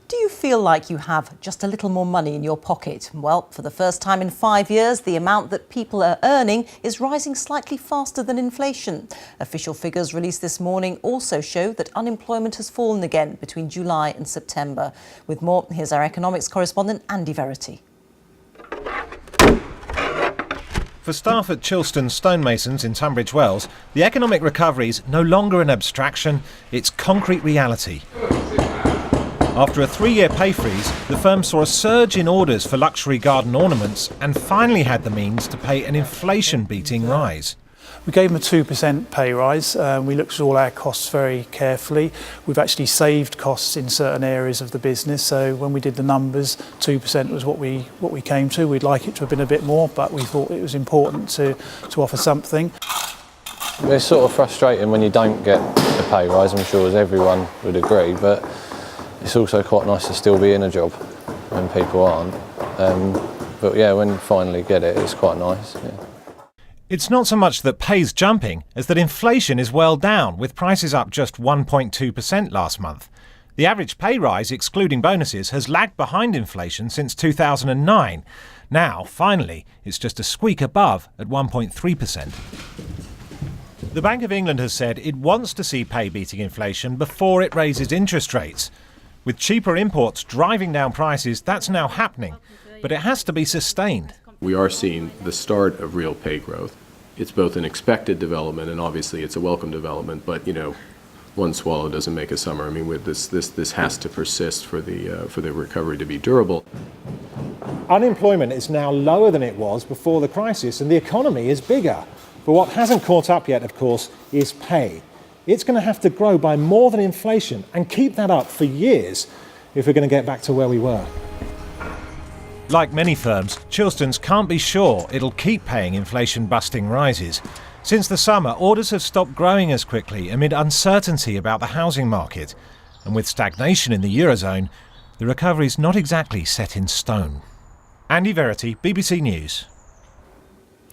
Do you feel like you have just a little more money in your pocket? Well, for the first time in 5 years, the amount that people are earning is rising slightly faster than inflation. Official figures released this morning also show that unemployment has fallen again between July and September. With more, here's our economics correspondent, Andy Verity. For staff at Chilston Stonemasons in Tunbridge Wells, the economic recovery is no longer an abstraction, it's concrete reality. After a 3-year pay freeze, the firm saw a surge in orders for luxury garden ornaments and finally had the means to pay an inflation-beating rise. We gave them a 2% pay rise. We looked at all our costs very carefully. We've actually saved costs in certain areas of the business. So when we did the numbers, 2% was what we came to. We'd like it to have been a bit more, but we thought it was important to offer something. It's sort of frustrating when you don't get a pay rise, I'm sure as everyone would agree, but it's also quite nice to still be in a job when people aren't. But yeah, when you finally get it, it's quite nice. Yeah. It's not so much that pay's jumping as that inflation is well down, with prices up just 1.2% last month. The average pay rise, excluding bonuses, has lagged behind inflation since 2009. Now, finally, it's just a squeak above at 1.3%. The Bank of England has said it wants to see pay beating inflation before it raises interest rates. With cheaper imports driving down prices, that's now happening, but it has to be sustained. We are seeing the start of real pay growth. It's both an expected development and obviously it's a welcome development, but one swallow doesn't make a summer. I mean, with this has to persist for the recovery to be durable. Unemployment is now lower than it was before the crisis and the economy is bigger. But what hasn't caught up yet, of course, is pay. It's going to have to grow by more than inflation and keep that up for years if we're going to get back to where we were. Like many firms, Chilston's can't be sure it'll keep paying inflation-busting rises. Since the summer, orders have stopped growing as quickly amid uncertainty about the housing market. And with stagnation in the Eurozone, the recovery's not exactly set in stone. Andy Verity, BBC News.